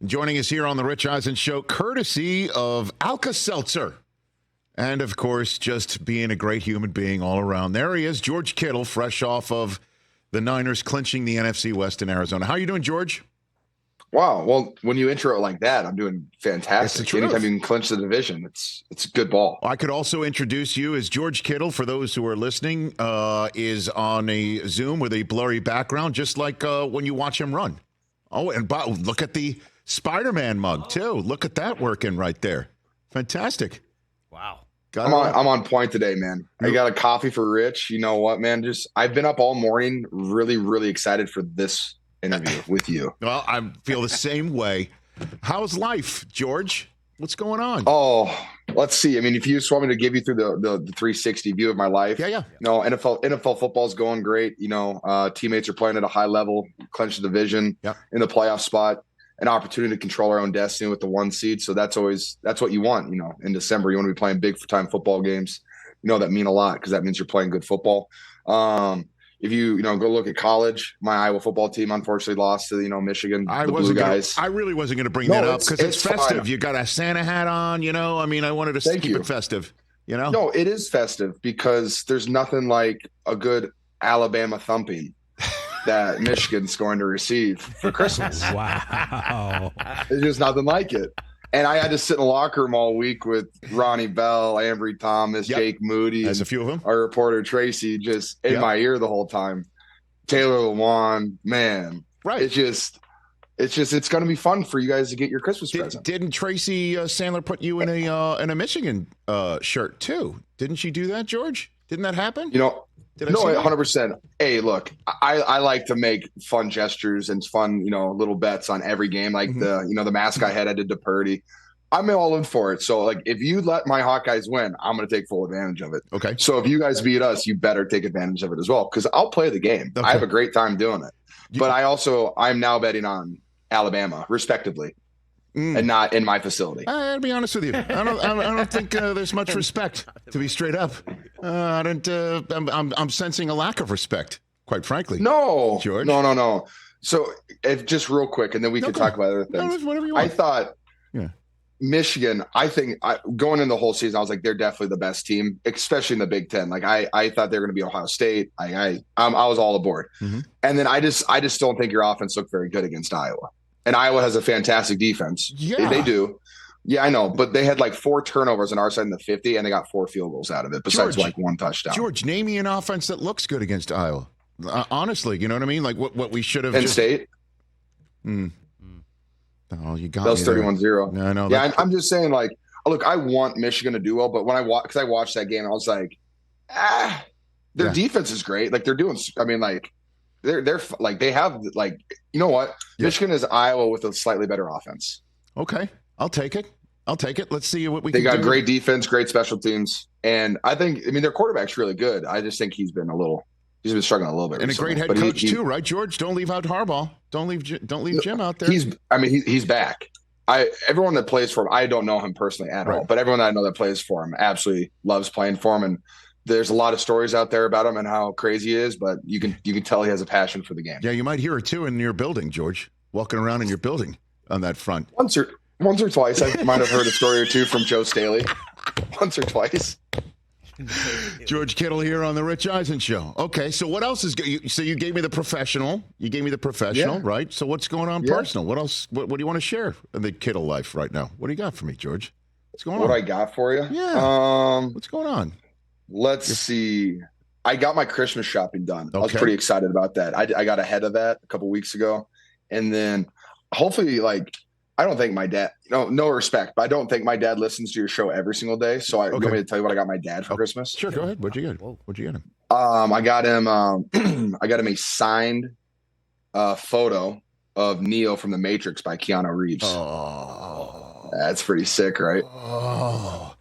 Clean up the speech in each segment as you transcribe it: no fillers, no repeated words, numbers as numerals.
Joining us here on the Rich Eisen Show, courtesy of Alka-Seltzer. And, of course, just being a great human being all around. There he is, George Kittle, fresh off of the Niners clinching the NFC West in Arizona. How are you doing, George? Wow. Well, when you intro it like that, I'm doing fantastic. Anytime you can clinch the division, it's a good ball. I could also introduce you as George Kittle, for those who are listening, is on a Zoom with a blurry background, just like when you watch him run. Oh, and look at the Spider-Man mug, too. Look at that working right there. Fantastic. Wow. I'm on point today, man. I got a coffee for Rich. You know what, man? I've been up all morning, really, really excited for this interview with you. Well, I feel the same way. How's life, George? What's going on? Oh, let's see. I mean, if you just want me to give you through the 360 view of my life. Yeah. No, NFL football is going great. You know, teammates are playing at a high level, clinch the division in the playoff spot, an opportunity to control our own destiny with the 1 seed. So that's what you want. You know, in December, you want to be playing big time football games. You know, that mean a lot because that means you're playing good football. If you go look at college, my Iowa football team unfortunately lost to Michigan, the Blue Guys. I really wasn't going to bring that up because it's festive. Fine. You got a Santa hat on, I mean, I wanted to keep it festive, No, it is festive because there's nothing like a good Alabama thumping that Michigan's going to receive for Christmas. Wow. There's just nothing like it. And I had to sit in the locker room all week with Ronnie Bell, Ambry Thomas, Jake Moody. There's a few of them. Our reporter, Tracy, just in my ear the whole time. Taylor Lewan, man. Right. It's going to be fun for you guys to get your Christmas present. Didn't Tracy Sandler put you in a Michigan shirt, too? Didn't she do that, George? Didn't that happen? No, 100%. Hey, look, I like to make fun gestures and fun, little bets on every game. Like the mask I did to Purdy. I'm all in for it. So, like, if you let my Hawkeyes win, I'm going to take full advantage of it. Okay. So if you guys beat us, you better take advantage of it as well because I'll play the game. Okay. I have a great time doing it. But I'm now betting on Alabama, respectively. And not in my facility. I'll be honest with you. I don't think there's much respect, to be straight up. I'm sensing a lack of respect, quite frankly. No, George. No. So, if just real quick, and then we could talk about other things. No, whatever you want. I thought Michigan. Going in the whole season, I was like, they're definitely the best team, especially in the Big Ten. Like, I thought they were going to be Ohio State. I was all aboard. Mm-hmm. And then I just don't think your offense looked very good against Iowa. And Iowa has a fantastic defense. Yeah. They do. Yeah, I know. But they had like 4 turnovers on our side in the 50, and they got 4 field goals out of it, besides like 1 touchdown. George, name me an offense that looks good against Iowa. Honestly, you know what I mean? Like what we should have. Penn State? Oh, you got that was 31-0. No. Yeah, I'm just saying, like, look, I want Michigan to do well, but when I watched that game, I was like, their defense is great. Like, they're doing, I mean, like, they're like, they have, like, you know what? Yeah. Michigan is Iowa with a slightly better offense. Okay. I'll take it. Let's see what we can do. They got great defense, great special teams. And their quarterback's really good. I just think he's been struggling a little bit. And recently. A great head coach too, right, George? Don't leave out Harbaugh. Don't leave Jim out there. He's back. Everyone that plays for him, I don't know him personally at all, but everyone that I know that plays for him absolutely loves playing for him. And there's a lot of stories out there about him and how crazy he is, but you can tell he has a passion for the game. Yeah, you might hear it too in your building, George, walking around in your building on that front. Once or twice, I might have heard a story or two from Joe Staley. Once or twice. George Kittle here on the Rich Eisen Show. Okay, so what else is good? So you gave me the professional. Right? So what's going on personal? What else? What do you want to share in the Kittle life right now? What do you got for me, George? What's going on? What I got for you? Yeah. What's going on? Let's see. I got my Christmas shopping done. Okay. I was pretty excited about that. I got ahead of that a couple weeks ago. And then hopefully, like, I don't think my dad, no respect, but I don't think my dad listens to your show every single day. So you want me to tell you what I got my dad for Christmas? Sure, go ahead. What'd you get him? I got him a signed photo of Neo from The Matrix by Keanu Reeves. Oh. That's pretty sick, right? Oh.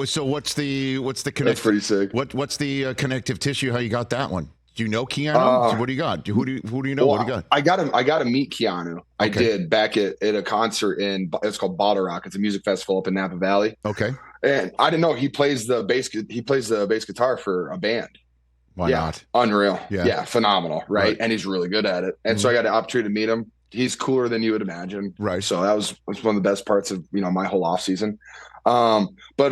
So what's the connective? That's pretty sick. What's the connective tissue? How you got that one? Do you know Keanu? What do you got? Who do you know? What do you got? I got to meet Keanu. Okay. I did back at a concert it's called Bottle Rock. It's a music festival up in Napa Valley. Okay. And I didn't know he plays the bass guitar for a band. Why not? Unreal. Yeah, phenomenal, right? And he's really good at it. And so I got the opportunity to meet him. He's cooler than you would imagine. Right. So that was one of the best parts of, my whole off season. But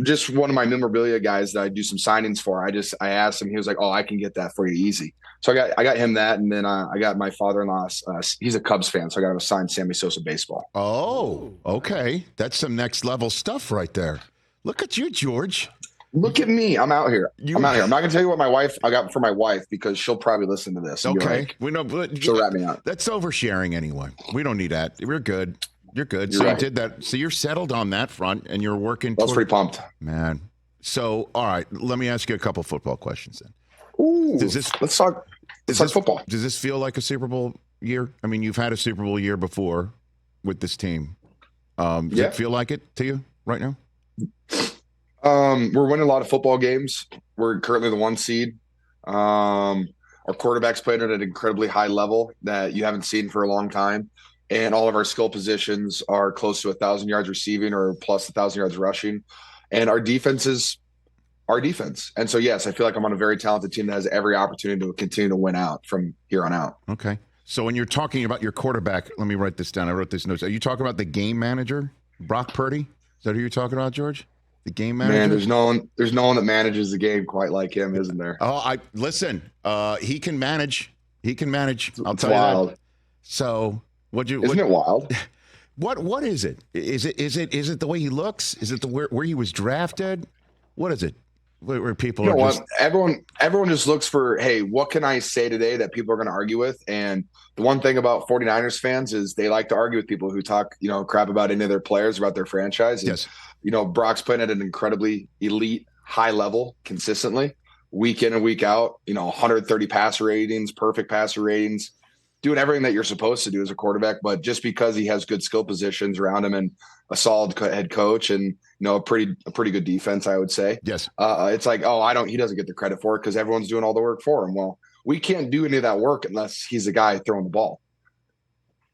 just one of my memorabilia guys that I do some signings for, I asked him, he was like, "Oh, I can get that for you easy." So I got him that. And then I got my father-in-law, he's a Cubs fan. So I got him a signed Sammy Sosa baseball. Oh, okay. That's some next level stuff right there. Look at you, George. Look at me. I'm out here. I'm not going to tell you what I got for my wife because she'll probably listen to this. Okay. Like, we know, she'll wrap me up. That's oversharing anyway. We don't need that. We're good. You're good. You're right. You did that. So you're settled on that front and you're working. I was pretty pumped. Man. So, all right. Let me ask you a couple football questions then. Ooh. Let's talk football. Does this feel like a Super Bowl year? I mean, you've had a Super Bowl year before with this team. Does it feel like it to you right now? We're winning a lot of football games. We're currently the 1 seed. Our quarterback's playing at an incredibly high level that you haven't seen for a long time. And all of our skill positions are close to 1,000 yards receiving or plus 1,000 yards rushing. And our defense is our defense. And so, yes, I feel like I'm on a very talented team that has every opportunity to continue to win out from here on out. Okay. So when you're talking about your quarterback, let me write this down. I wrote this notes. Are you talking about the game manager, Brock Purdy? Is that who you're talking about, George? The game manager? Man, there's no one that manages the game quite like him, isn't there? Oh, listen. He can manage. He can manage. I'll tell wild. you that. So, Isn't it wild? What is it? Is it the way he looks? Is it where he was drafted? What is it? Where people are just... everyone just looks for, hey, what can I say today that people are going to argue with? And the one thing about 49ers fans is they like to argue with people who talk, crap about any of their players, about their franchise. And, yes. Brock's playing at an incredibly elite high level consistently, week in and week out, 130 passer ratings, perfect passer ratings, doing everything that you're supposed to do as a quarterback. But just because he has good skill positions around him and a solid head coach and, a pretty good defense, I would say. Yes. It's like, he doesn't get the credit for it because everyone's doing all the work for him. Well, we can't do any of that work unless he's the guy throwing the ball.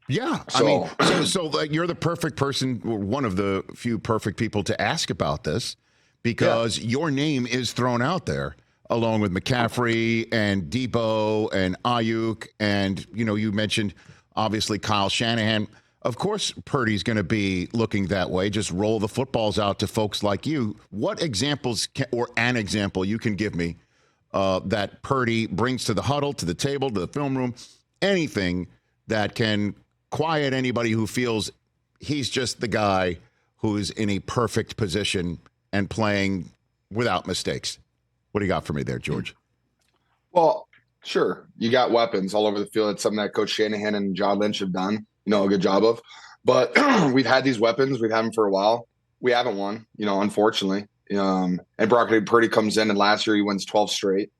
Yeah. So, I mean, so like you're the perfect person, one of the few perfect people to ask about this because your name is thrown out there along with McCaffrey and Debo and Ayuk. And, you mentioned obviously Kyle Shanahan. Of course, Purdy's going to be looking that way. Just roll the footballs out to folks like you. What examples or an example you can give me that Purdy brings to the huddle, to the table, to the film room, anything that can quiet anybody who feels he's just the guy who's in a perfect position and playing without mistakes? What do you got for me there, George? Well, sure. You got weapons all over the field. It's something that Coach Shanahan and John Lynch have done, a good job of. But we've had these weapons. We've had them for a while. We haven't won, unfortunately. And Brock Purdy comes in, and last year he wins 12 straight.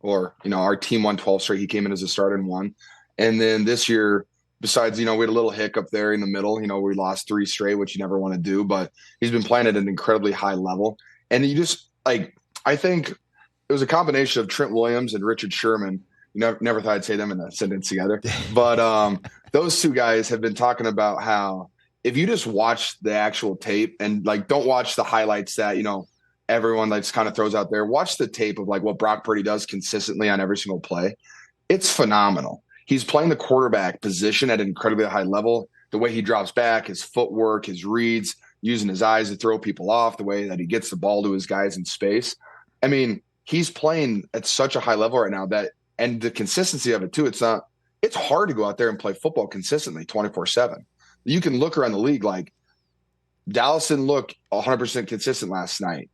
Or, our team won 12 straight. He came in as a starter and won. And then this year, besides, we had a little hiccup there in the middle. We lost 3 straight, which you never want to do. But he's been playing at an incredibly high level. And you just, I think it was a combination of Trent Williams and Richard Sherman. Never thought I'd say them in a sentence together. But those two guys have been talking about how if you just watch the actual tape and don't watch the highlights that, everyone just kind of throws out there, watch the tape of what Brock Purdy does consistently on every single play. It's phenomenal. He's playing the quarterback position at an incredibly high level. The way he drops back, his footwork, his reads, using his eyes to throw people off, the way that he gets the ball to his guys in space. I mean, he's playing at such a high level right now and the consistency of it too. It's hard to go out there and play football consistently 24/7. You can look around the league Dallas didn't look 100% consistent last night.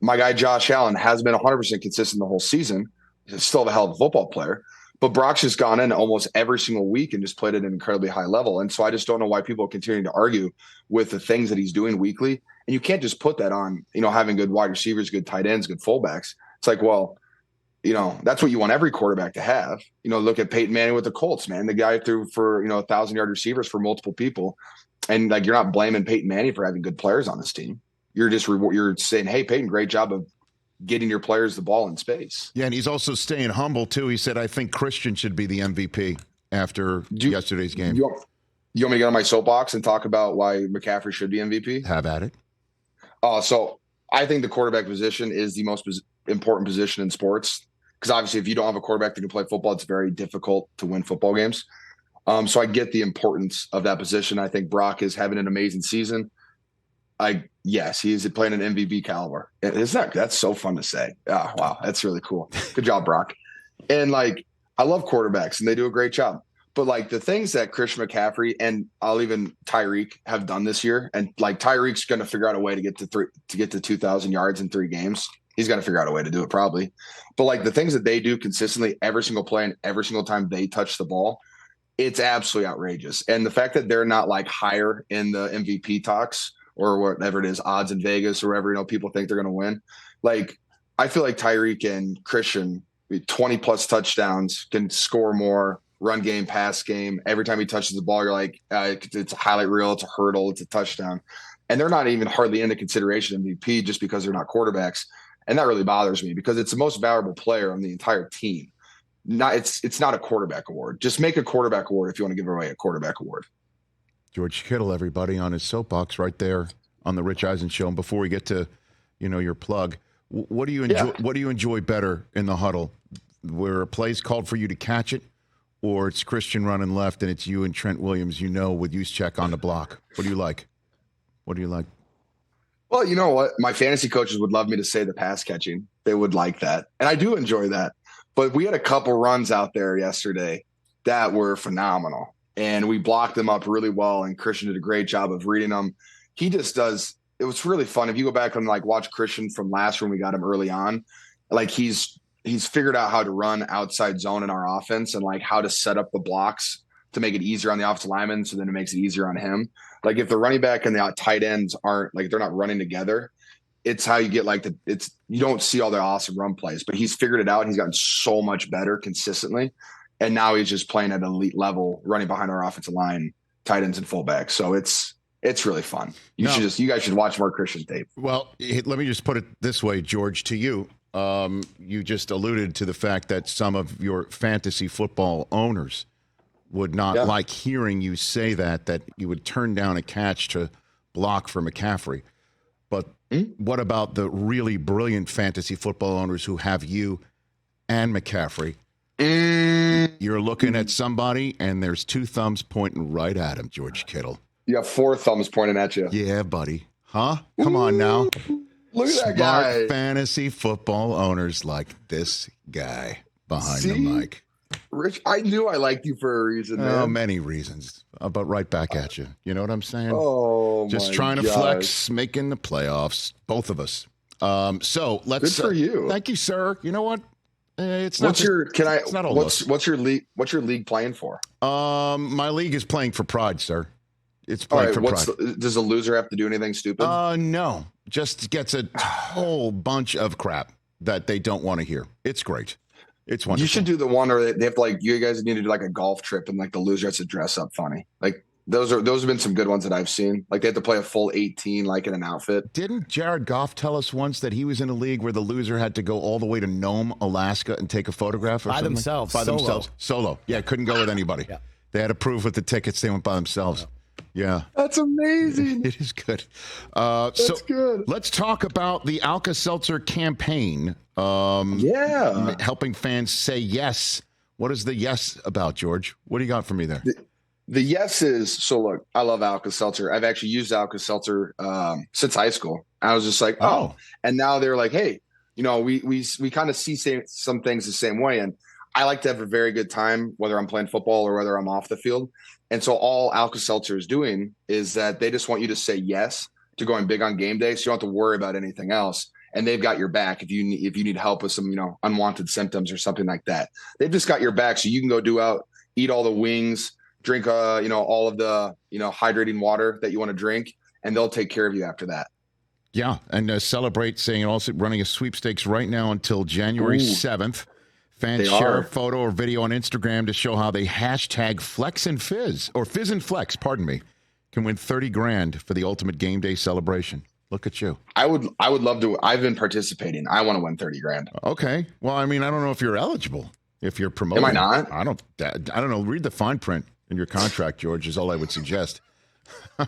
My guy Josh Allen has been 100% consistent the whole season. He's still a hell of a football player. But Brock's just gone in almost every single week and just played at an incredibly high level. And so I just don't know why people are continuing to argue with the things that he's doing weekly. And you can't just put that on, having good wide receivers, good tight ends, good fullbacks. It's that's what you want every quarterback to have. Look at Peyton Manning with the Colts, man. The guy threw for, 1,000-yard receivers for multiple people. And you're not blaming Peyton Manning for having good players on this team. You're just you're saying, hey, Peyton, great job of getting your players the ball in space. Yeah, and he's also staying humble, too. He said, I think Christian should be the MVP after yesterday's game. You want me to get on my soapbox and talk about why McCaffrey should be MVP? Have at it. So I think the quarterback position is the most important position in sports because obviously if you don't have a quarterback that can play football, it's very difficult to win football games. So I get the importance of that position. I think Brock is having an amazing season. Yes, he is playing an MVP caliber. That's so fun to say. Oh, wow, that's really cool. Good job, Brock. And like, I love quarterbacks, and they do a great job. But like the things that Christian McCaffrey and I'll even Tyreek have done this year, and like Tyreek's going to figure out a way to get to 2,000 yards in 3 games. He's going to figure out a way to do it probably. But like the things that they do consistently every single play and every single time they touch the ball, it's absolutely outrageous. And the fact that they're not like higher in the MVP talks or whatever it is, odds in Vegas or wherever, people think they're going to win. Like, I feel like Tyreek and Christian, 20 plus touchdowns, can score more, run game, pass game. Every time he touches the ball, you're like, it's a highlight reel, it's a hurdle, it's a touchdown. And they're not even hardly into consideration MVP just because they're not quarterbacks. And that really bothers me because it's the most valuable player on the entire team. It's not a quarterback award. Just make a quarterback award if you want to give away a quarterback award. George Kittle, everybody, on his soapbox right there on the Rich Eisen Show. And before we get to, your plug, what do you enjoy? Yeah. What do you enjoy better in the huddle, where a play's called for you to catch it, or it's Christian running left and it's you and Trent Williams, with Juszczyk on the block? What do you like? Well, you know what? My fantasy coaches would love me to say the pass catching. They would like that, and I do enjoy that. But we had a couple runs out there yesterday that were phenomenal. And we blocked them up really well, and Christian did a great job of reading them. He just does. It was really fun. If you go back and like watch Christian from last when we got him early on, like he's figured out how to run outside zone in our offense and like how to set up the blocks to make it easier on the offensive lineman. So then it makes it easier on him. Like if the running back and the tight ends aren't like, they're not running together, it's how you get like you don't see all the awesome run plays, but he's figured it out. And he's gotten so much better consistently. And now he's just playing at an elite level, running behind our offensive line, tight ends and fullbacks. So it's really fun. You guys should watch more Christian tape. Well, let me just put it this way, George, to you. You just alluded to the fact that some of your fantasy football owners would not like hearing you say that you would turn down a catch to block for McCaffrey. But what about the really brilliant fantasy football owners who have you and McCaffrey? You're looking at somebody, and there's 2 thumbs pointing right at him, George Kittle. You have 4 thumbs pointing at you. Yeah, buddy. Huh? Come on now. Look at that guy. Smart fantasy football owners like this guy behind the mic. Rich, I knew I liked you for a reason, man. Many reasons. But right back at you. You know what I'm saying? Oh, just trying to flex, making the playoffs, both of us. So let's. Good for you. Thank you, sir. You know what? It's not. It's not all what's your league? What's your league playing for? My league is playing for pride, sir. It's playing for pride. Does a loser have to do anything stupid? No. Just gets a whole bunch of crap that they don't want to hear. It's great. It's wonderful. You should do the one where they have to, like, you guys need to do like a golf trip and like the loser has to dress up funny. Like those have been some good ones that I've seen. Like they have to play a full 18 like in an outfit. Didn't Jared Goff tell us once that he was in a league where the loser had to go all the way to Nome, Alaska and take a photograph by themselves? Solo. Yeah, couldn't go with anybody. Yeah. They had to prove with the tickets they went by themselves. Yeah. That's amazing. It is good. That's good. Let's talk about the Alka-Seltzer campaign. Helping fans say yes. What is the yes about, George? What do you got for me there? The yes is, so look, I love Alka-Seltzer. I've actually used Alka-Seltzer since high school. I was just like, oh. And now they're like, hey, we kind of see some things the same way. And I like to have a very good time, whether I'm playing football or whether I'm off the field. And so all Alka-Seltzer is doing is that they just want you to say yes to going big on game day. So you don't have to worry about anything else. And they've got your back if you need help with some, unwanted symptoms or something like that. They've just got your back. So you can go eat all the wings, drink, all of the, hydrating water that you want to drink, and they'll take care of you after that. Yeah. And celebrate, saying also running a sweepstakes right now until January 7th. Fans share a photo or video on Instagram to show how they hashtag Flex and Fizz, or Fizz and Flex, pardon me, can win $30,000 for the ultimate game day celebration. Look at you. I would love to. I've been participating. I want to win $30,000. Okay. Well, I mean, I don't know if you're eligible. If you're promoting. Am I not? I don't know. Read the fine print in your contract, George, is all I would suggest. So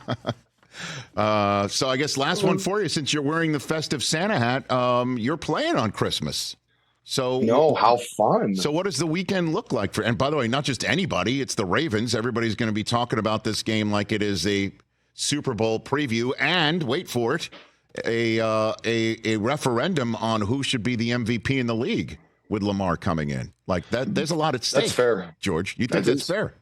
I guess last one for you, since you're wearing the festive Santa hat, you're playing on Christmas. So no, how fun. So what does the weekend look like for? And by the way, not just anybody, it's the Ravens. Everybody's going to be talking about this game like it is a Super Bowl preview, and wait for it, a referendum on who should be the MVP in the league with Lamar coming in. Like that, there's a lot at stake. That's fair, George. You think that's fair?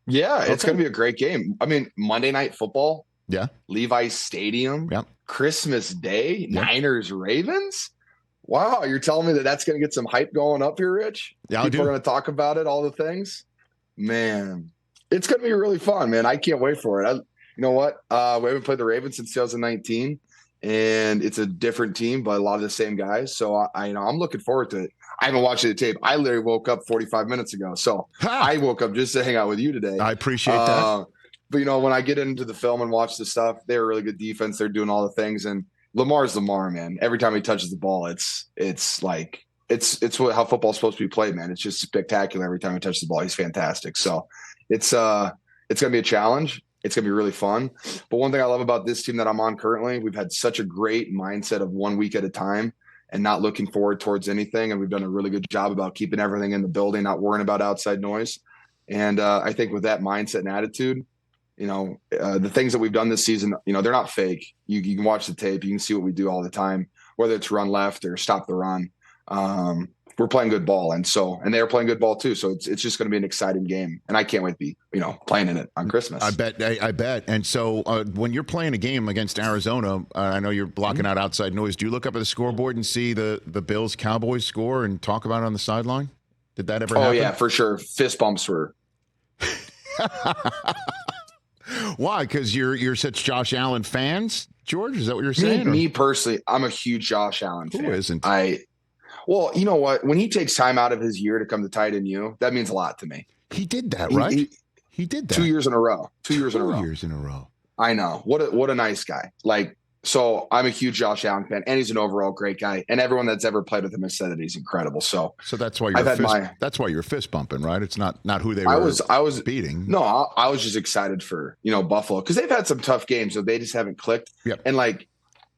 Yeah, it's going to be a great game. I mean, Monday Night Football. Yeah. Levi's Stadium. Yeah. Christmas Day. Yeah. Niners Ravens. Wow, you're telling me that's going to get some hype going up here, Rich? Yeah, People are going to talk about it, all the things. Man, it's going to be really fun, man. I can't wait for it. You know what? We haven't played the Ravens since 2019, and it's a different team, but a lot of the same guys. So I'm looking forward to it. I haven't watched the tape. I literally woke up 45 minutes ago, so I woke up just to hang out with you today. I appreciate that. But when I get into the film and watch the stuff, they're a really good defense. They're doing all the things, and Lamar's Lamar, man. Every time he touches the ball, it's how football's supposed to be played, man. It's just spectacular every time he touches the ball. He's fantastic. So it's going to be a challenge. It's going to be really fun. But one thing I love about this team that I'm on currently, we've had such a great mindset of 1 week at a time and not looking forward towards anything. And we've done a really good job about keeping everything in the building, not worrying about outside noise. And I think with that mindset and attitude, the things that we've done this season, they're not fake. You can watch the tape. You can see what we do all the time, whether it's run left or stop the run. We're playing good ball. And they're playing good ball too. So it's just going to be an exciting game. And I can't wait to be, playing in it on Christmas. I bet. And so when you're playing a game against Arizona, I know you're blocking out outside noise. Do you look up at the scoreboard and see the Bills Cowboys score and talk about it on the sideline? Did that ever happen? Oh yeah, for sure. Fist bumps were. Why? Because you're such Josh Allen fans, George? Is that what you're saying? Me personally, I'm a huge Josh Allen fan. Who isn't? Well, you know what? When he takes time out of his year to come to tight end you, that means a lot to me. He did that, right? He did that 2 years in a row. 2 years in a row. 2 years in a row. I know. What a nice guy. So I'm a huge Josh Allen fan, and he's an overall great guy. And everyone that's ever played with him has said that he's incredible. So that's why that's why you're fist bumping, right? It's not who they were. I was beating. No, I was just excited for Buffalo because they've had some tough games, so they just haven't clicked. Yep. And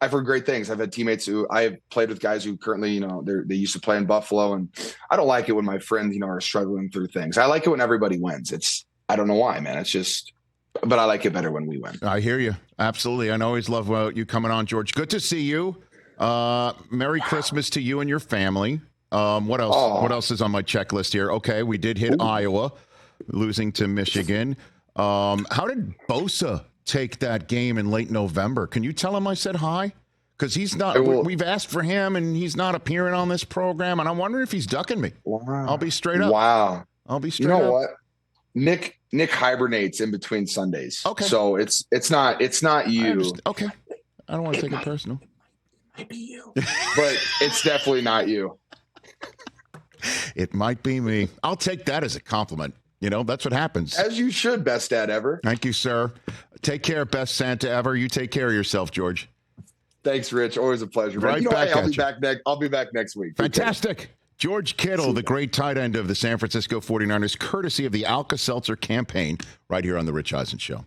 I've heard great things. I've had teammates who I have played with guys who currently, they used to play in Buffalo, and I don't like it when my friends, are struggling through things. I like it when everybody wins. I don't know why, man. It's just. But I like it better when we win. I hear you. Absolutely. I always love you coming on, George. Good to see you. Merry Christmas to you and your family. What else? What else is on my checklist here? Okay, we did hit Iowa, losing to Michigan. How did Bosa take that game in late November? Can you tell him I said hi? Because he's not. We've asked for him, and he's not appearing on this program, and I'm wondering if he's ducking me. Wow. I'll be straight up. Wow. I'll be straight up. You know what? Nick hibernates in between Sundays. Okay. So it's not you. Okay. I don't want to take it personal. Might be you. But it's definitely not you. It might be me. I'll take that as a compliment. That's what happens. As you should, best dad ever. Thank you, sir. Take care, best Santa ever. You take care of yourself, George. Thanks, Rich. Always a pleasure. Right back I'll be back next week. Fantastic. George Kittle, the great tight end of the San Francisco 49ers, courtesy of the Alka-Seltzer campaign, right here on The Rich Eisen Show.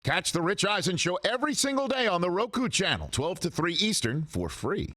Catch The Rich Eisen Show every single day on the Roku channel, 12 to 3 Eastern, for free.